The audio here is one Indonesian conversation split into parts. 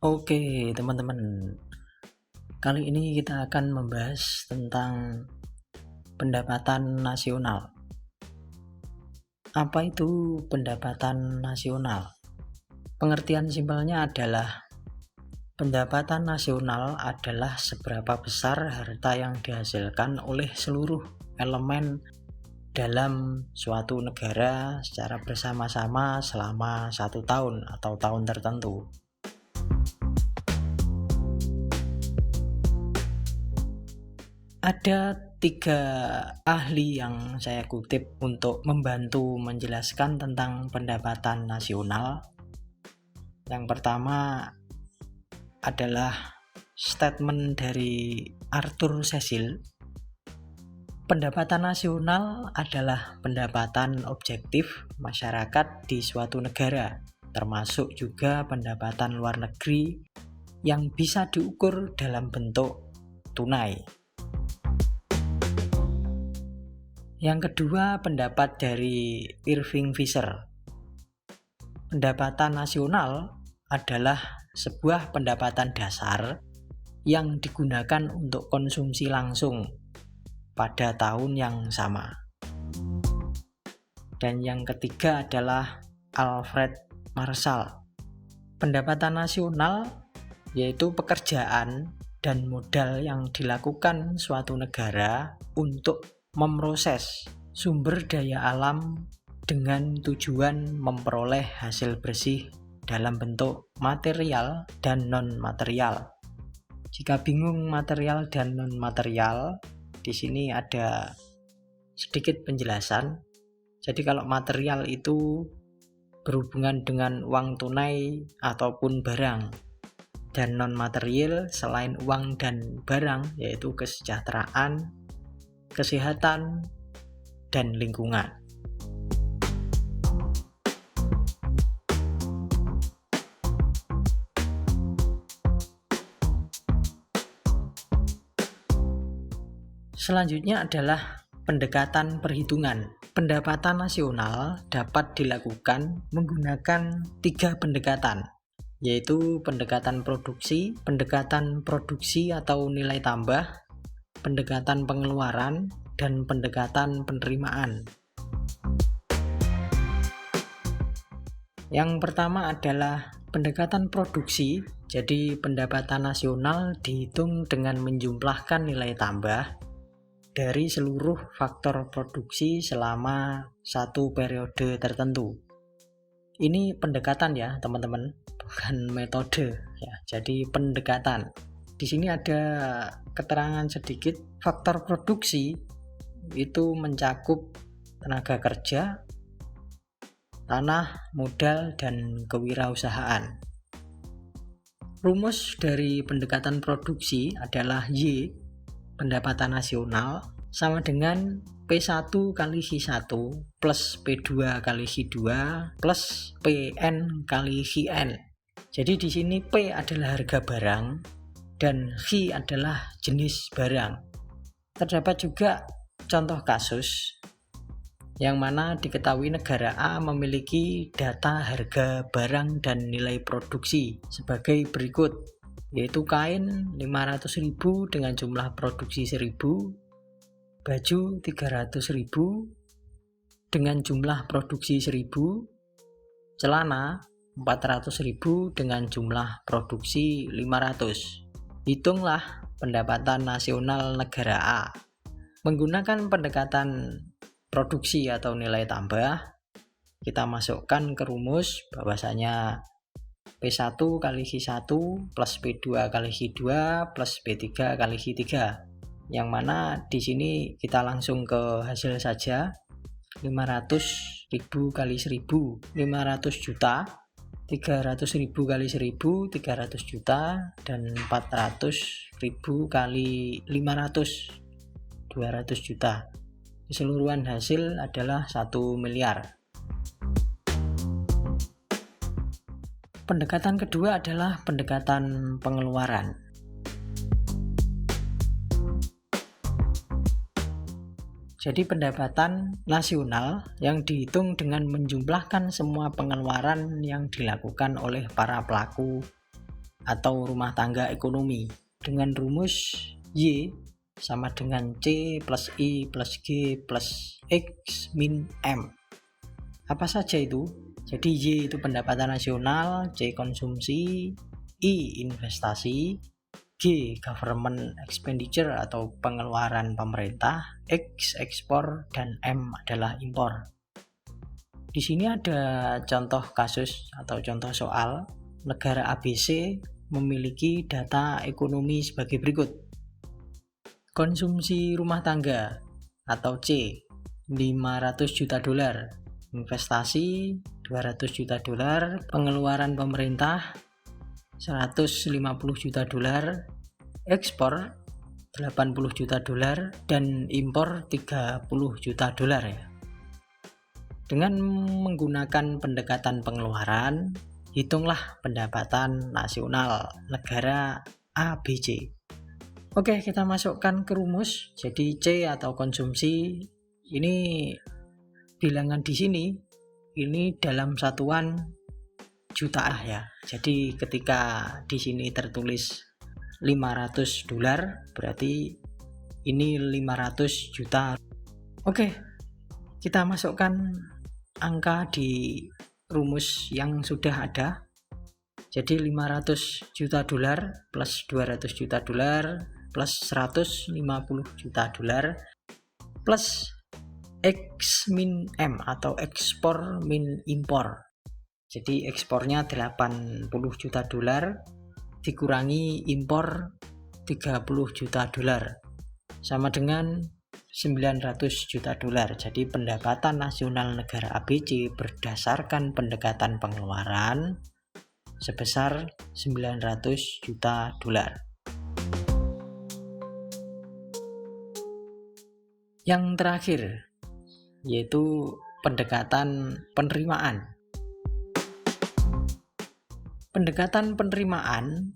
Oke, teman-teman. Kali ini kita akan membahas tentang pendapatan nasional. Apa itu pendapatan nasional? Pengertian simpelnya adalah pendapatan nasional adalah seberapa besar harta yang dihasilkan oleh seluruh elemen dalam suatu negara secara bersama-sama selama 1 tahun atau tahun tertentu. Ada 3 ahli yang saya kutip untuk membantu menjelaskan tentang pendapatan nasional. Yang pertama adalah statement dari Arthur Cecil. Pendapatan nasional adalah pendapatan objektif masyarakat di suatu negara, termasuk juga pendapatan luar negeri yang bisa diukur dalam bentuk tunai. Yang kedua, pendapat dari Irving Fisher. Pendapatan nasional adalah sebuah pendapatan dasar yang digunakan untuk konsumsi langsung pada tahun yang sama. Dan yang ketiga adalah Alfred Marshall. Pendapatan nasional yaitu pekerjaan dan modal yang dilakukan suatu negara untuk memproses sumber daya alam dengan tujuan memperoleh hasil bersih dalam bentuk material dan non-material. Jika bingung material dan non-material, di sini ada sedikit penjelasan. Jadi kalau material itu berhubungan dengan uang tunai ataupun barang, dan non-material selain uang dan barang yaitu kesejahteraan, kesehatan, dan lingkungan. Selanjutnya adalah pendekatan perhitungan. Pendapatan nasional dapat dilakukan menggunakan 3 pendekatan, yaitu pendekatan produksi atau nilai tambah, pendekatan pengeluaran, dan pendekatan penerimaan. Yang pertama adalah pendekatan produksi. Jadi pendapatan nasional dihitung dengan menjumlahkan nilai tambah dari seluruh faktor produksi selama satu periode tertentu. Ini pendekatan ya teman-teman, bukan metode ya. Jadi pendekatan. Di sini ada keterangan sedikit. Faktor produksi itu mencakup tenaga kerja, tanah, modal, dan kewirausahaan. Rumus dari pendekatan produksi adalah Y, pendapatan nasional, sama dengan P1 kali Q1 plus P2 kali Q2 plus PN kali QN. Jadi di sini P adalah harga barang dan Q adalah jenis barang. Terdapat juga contoh kasus yang mana diketahui negara A memiliki data harga barang dan nilai produksi sebagai berikut, yaitu kain 500.000 dengan jumlah produksi 1.000, baju 300.000 dengan jumlah produksi 1.000, celana 400.000 dengan jumlah produksi 500. Hitunglah pendapatan nasional negara A. Menggunakan pendekatan produksi atau nilai tambah, kita masukkan ke rumus bahwasanya P1 kali Q1 plus P2 kali Q2 plus P3 kali Q3. Yang mana di sini kita langsung ke hasil saja. 500.000 kali 1.000, 500 juta. 300.000 kali 1.000, 300 juta, dan 400.000 kali 500, 200 juta. Keseluruhan hasil adalah 1 miliar. Pendekatan kedua adalah pendekatan pengeluaran. Jadi pendapatan nasional yang dihitung dengan menjumlahkan semua pengeluaran yang dilakukan oleh para pelaku atau rumah tangga ekonomi dengan rumus Y sama dengan C plus I plus G plus X min M. Apa saja itu? Jadi Y itu pendapatan nasional, C konsumsi, I investasi, G government expenditure atau pengeluaran pemerintah, X ekspor, dan M adalah impor. Di sini ada contoh kasus atau contoh soal. Negara ABC memiliki data ekonomi sebagai berikut. Konsumsi rumah tangga atau C 500 juta dolar, investasi 200 juta dolar, pengeluaran pemerintah 150 juta dolar, ekspor 80 juta dolar, dan impor 30 juta dolar ya. Dengan menggunakan pendekatan pengeluaran, hitunglah pendapatan nasional negara ABC. Oke, kita masukkan ke rumus. Jadi C atau konsumsi ini bilangan di sini ini dalam satuan juta ya. Jadi ketika di sini tertulis 500 dolar berarti ini 500 juta. Oke, kita masukkan angka di rumus yang sudah ada. Jadi 500 juta dolar plus 200 juta dolar plus 150 juta dolar plus X min M atau ekspor min impor. Jadi ekspornya 80 juta dolar dikurangi impor 30 juta dolar sama dengan 900 juta dolar. Jadi pendapatan nasional negara ABC berdasarkan pendekatan pengeluaran sebesar 900 juta dolar. Yang terakhir yaitu pendekatan penerimaan. Pendekatan penerimaan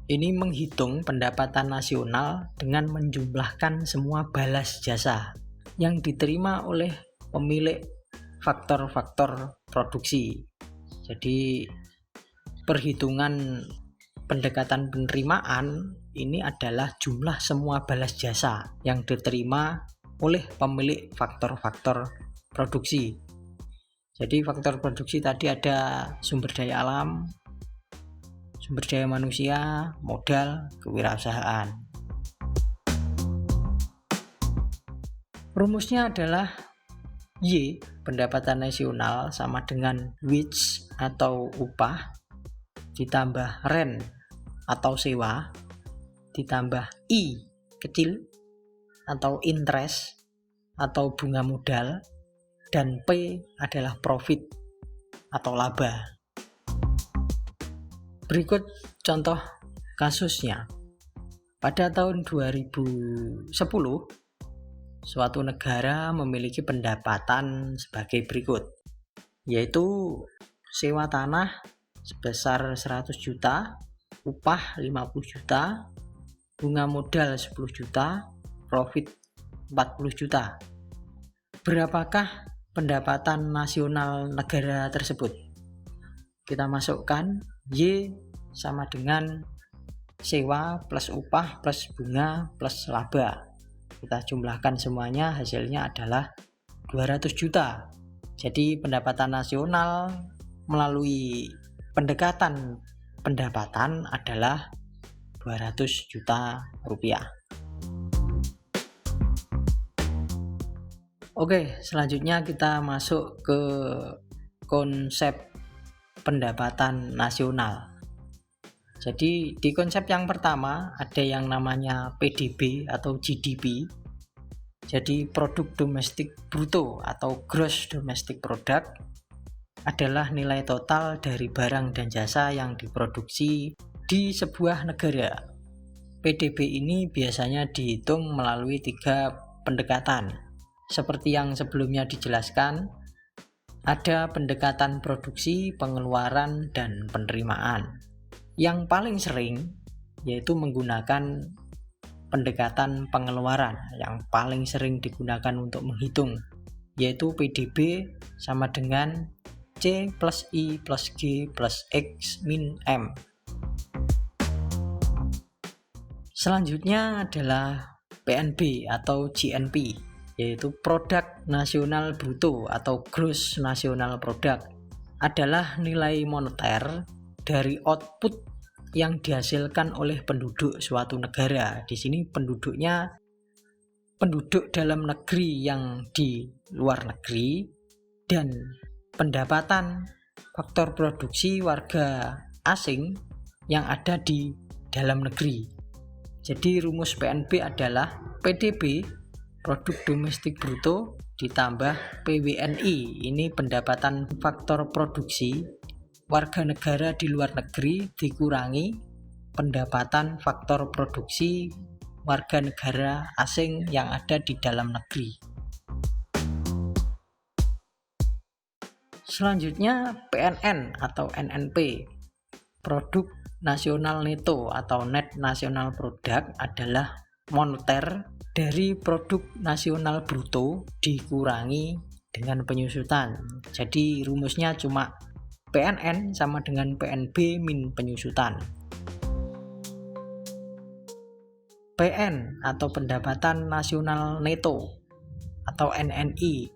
ini menghitung pendapatan nasional dengan menjumlahkan semua balas jasa yang diterima oleh pemilik faktor-faktor produksi. Jadi perhitungan pendekatan penerimaan ini adalah jumlah semua balas jasa yang diterima oleh pemilik faktor-faktor produksi. Jadi faktor produksi tadi ada sumber daya alam, sumber daya manusia, modal, kewirausahaan. Rumusnya adalah Y pendapatan nasional sama dengan wage atau upah ditambah rent atau sewa ditambah I kecil atau interest atau bunga modal, dan P adalah profit atau laba. Berikut contoh kasusnya. Pada tahun 2010, suatu negara memiliki pendapatan sebagai berikut, yaitu sewa tanah sebesar 100 juta, upah 50 juta, bunga modal 10 juta, profit 40 juta. Berapakah pendapatan nasional negara tersebut? Kita masukkan Y sama dengan sewa plus upah plus bunga plus laba. Kita jumlahkan semuanya, hasilnya adalah 200 juta. Jadi pendapatan nasional melalui pendekatan pendapatan adalah 200 juta rupiah. Oke, selanjutnya kita masuk ke konsep pendapatan nasional. Jadi di konsep yang pertama ada yang namanya PDB atau GDP. Jadi produk domestik bruto atau gross domestic product adalah nilai total dari barang dan jasa yang diproduksi di sebuah negara. PDB ini biasanya dihitung melalui 3 pendekatan. Seperti yang sebelumnya dijelaskan, ada pendekatan produksi, pengeluaran, dan penerimaan. Yang paling sering yaitu menggunakan pendekatan pengeluaran yang paling sering digunakan untuk menghitung, yaitu PDB sama dengan C plus I plus G plus X min M. Selanjutnya adalah PNB atau GNP, yaitu Produk Nasional Bruto atau Gross National Product, adalah nilai moneter dari output yang dihasilkan oleh penduduk suatu negara. Di sini penduduknya penduduk dalam negeri yang di luar negeri dan pendapatan faktor produksi warga asing yang ada di dalam negeri. Jadi rumus PNB adalah PDB, produk domestik bruto, ditambah PWNI, ini pendapatan faktor produksi warga negara di luar negeri, dikurangi pendapatan faktor produksi warga negara asing yang ada di dalam negeri. Selanjutnya PNN atau NNP, produk nasional neto atau net national product, adalah moneter dari produk nasional bruto dikurangi dengan penyusutan. Jadi rumusnya cuma PNN sama dengan PNB min penyusutan. PN atau pendapatan nasional neto atau NNI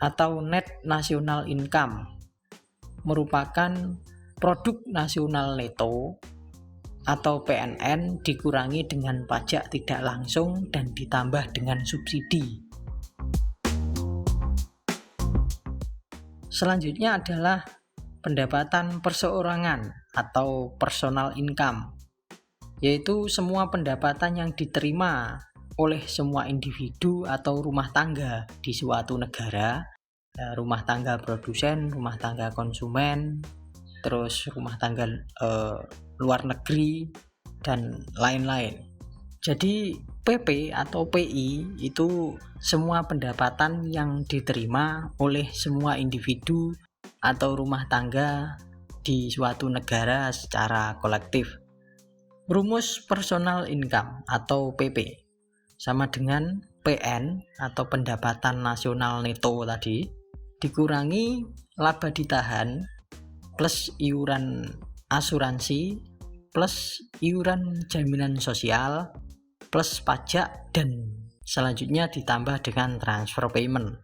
atau net national income merupakan produk nasional neto atau PNN dikurangi dengan pajak tidak langsung dan ditambah dengan subsidi. Selanjutnya adalah pendapatan perseorangan atau personal income, yaitu semua pendapatan yang diterima oleh semua individu atau rumah tangga di suatu negara, rumah tangga produsen, rumah tangga konsumen, terus rumah tangga luar negeri, dan lain-lain. Jadi PP atau PI itu semua pendapatan yang diterima oleh semua individu atau rumah tangga di suatu negara secara kolektif. Rumus personal income atau PP sama dengan PN atau pendapatan nasional neto tadi dikurangi laba ditahan plus iuran asuransi plus iuran jaminan sosial plus pajak, dan selanjutnya ditambah dengan transfer payment.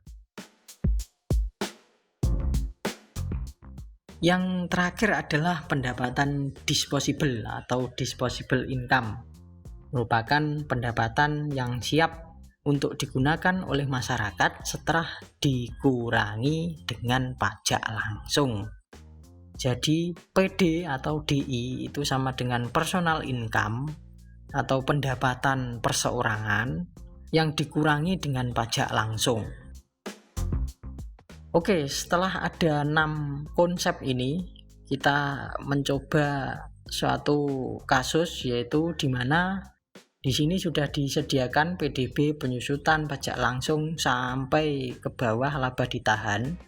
Yang terakhir adalah pendapatan disposable atau disposable income, merupakan pendapatan yang siap untuk digunakan oleh masyarakat setelah dikurangi dengan pajak langsung. Jadi PD atau DI itu sama dengan personal income atau pendapatan perseorangan yang dikurangi dengan pajak langsung. Oke, setelah ada 6 konsep ini, kita mencoba suatu kasus, yaitu di mana di sini sudah disediakan PDB, penyusutan, pajak langsung sampai ke bawah laba ditahan.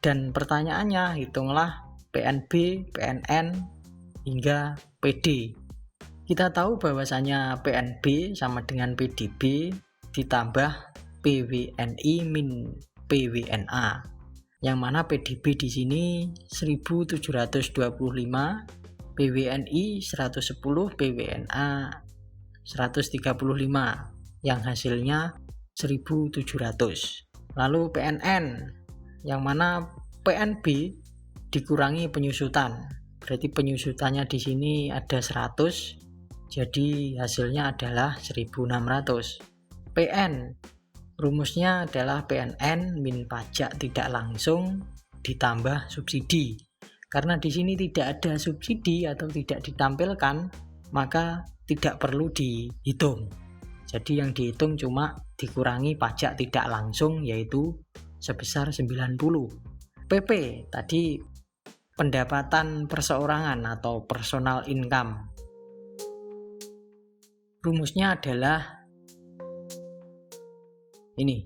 Dan pertanyaannya, hitunglah PNB, PNN hingga PD. Kita tahu bahwasanya PNB sama dengan PDB ditambah PWNI min PWNA, yang mana PDB di sini 1725, PWNI 110, PWNA 135, yang hasilnya 1700. Lalu PNN, yang mana PNB dikurangi penyusutan, berarti penyusutannya di sini ada 100, jadi hasilnya adalah 1600. PN, rumusnya adalah PNN min pajak tidak langsung ditambah subsidi. Karena di sini tidak ada subsidi atau tidak ditampilkan, maka tidak perlu dihitung. Jadi yang dihitung cuma dikurangi pajak tidak langsung, yaitu sebesar 90. PP tadi pendapatan perseorangan atau personal income. Rumusnya adalah ini,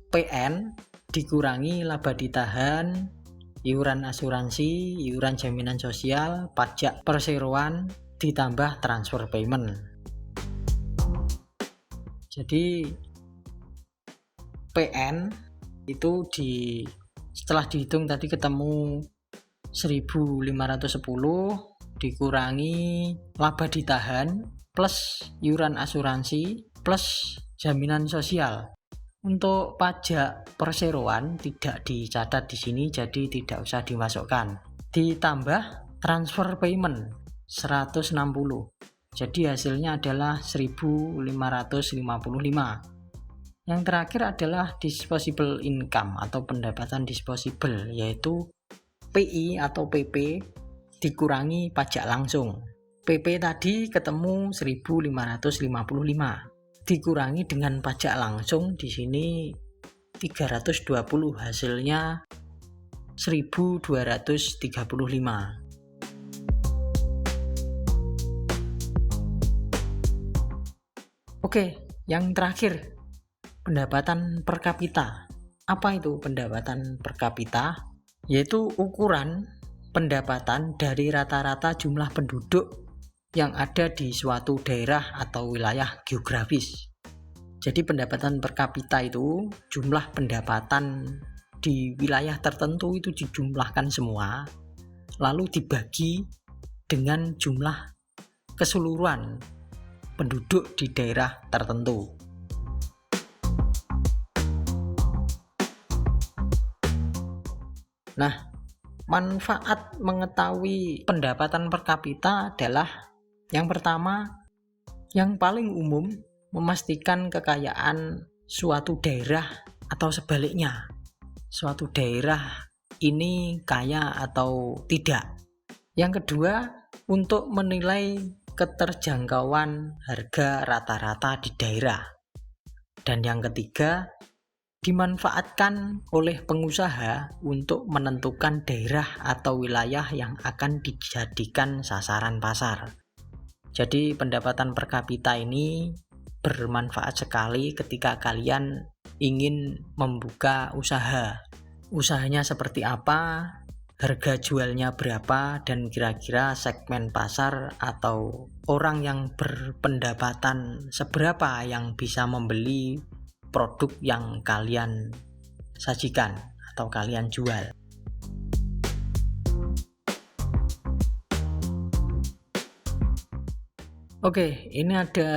PN dikurangi laba ditahan, iuran asuransi, iuran jaminan sosial, pajak perseroan, ditambah transfer payment. Jadi PN itu setelah dihitung tadi ketemu 1510, dikurangi laba ditahan plus iuran asuransi plus jaminan sosial. Untuk pajak perseroan tidak dicatat di sini, jadi tidak usah dimasukkan. Ditambah transfer payment 160. Jadi hasilnya adalah 1.555. Yang terakhir adalah disposable income atau pendapatan disposable, yaitu PI atau PP dikurangi pajak langsung. PP tadi ketemu 1.555. Dikurangi dengan pajak langsung di sini 320, hasilnya 1.235. Oke, yang terakhir pendapatan per kapita. Apa itu pendapatan per kapita? Yaitu ukuran pendapatan dari rata-rata jumlah penduduk yang ada di suatu daerah atau wilayah geografis. Jadi pendapatan per kapita itu jumlah pendapatan di wilayah tertentu itu dijumlahkan semua, lalu dibagi dengan jumlah keseluruhan penduduk di daerah tertentu. Nah, manfaat mengetahui pendapatan per kapita adalah yang pertama, yang paling umum, memastikan kekayaan suatu daerah atau sebaliknya. Suatu daerah ini kaya atau tidak. Yang kedua, untuk menilai keterjangkauan harga rata-rata di daerah. Dan yang ketiga, dimanfaatkan oleh pengusaha untuk menentukan daerah atau wilayah yang akan dijadikan sasaran pasar. Jadi pendapatan per kapita ini bermanfaat sekali ketika kalian ingin membuka usaha. Usahanya seperti apa, harga jualnya berapa, dan kira-kira segmen pasar atau orang yang berpendapatan seberapa yang bisa membeli produk yang kalian sajikan atau kalian jual. Oke, ini ada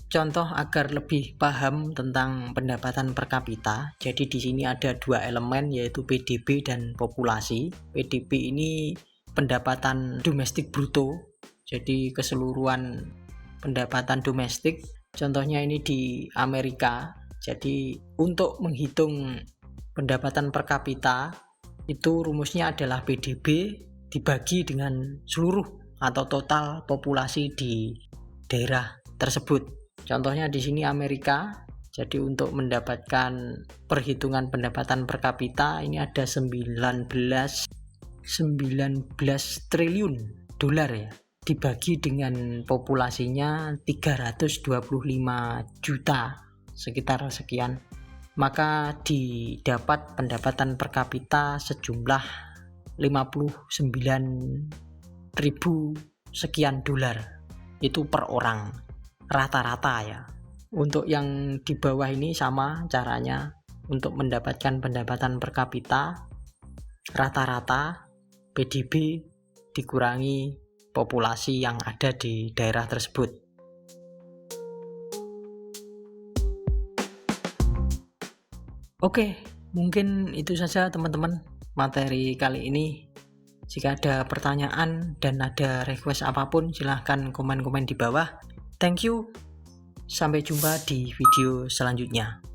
contoh agar lebih paham tentang pendapatan per kapita. Jadi di sini ada dua elemen, yaitu PDB dan populasi. PDB ini pendapatan domestik bruto, jadi keseluruhan pendapatan domestik. Contohnya ini di Amerika. Jadi untuk menghitung pendapatan per kapita itu rumusnya adalah PDB dibagi dengan seluruh atau total populasi di daerah tersebut. Contohnya di sini Amerika. Jadi untuk mendapatkan perhitungan pendapatan per kapita ini ada 19 triliun dolar ya. Dibagi dengan populasinya 325 juta, sekitar sekian. Maka didapat pendapatan per kapita sejumlah 59.000 sekian dolar. Itu per orang rata-rata ya. Untuk yang di bawah ini sama caranya. Untuk mendapatkan pendapatan per kapita rata-rata PDB dikurangi populasi yang ada di daerah tersebut. Oke, mungkin itu saja teman-teman materi kali ini. Jika ada pertanyaan dan ada request apapun, silahkan komen-komen di bawah. Thank you. Sampai jumpa di video selanjutnya.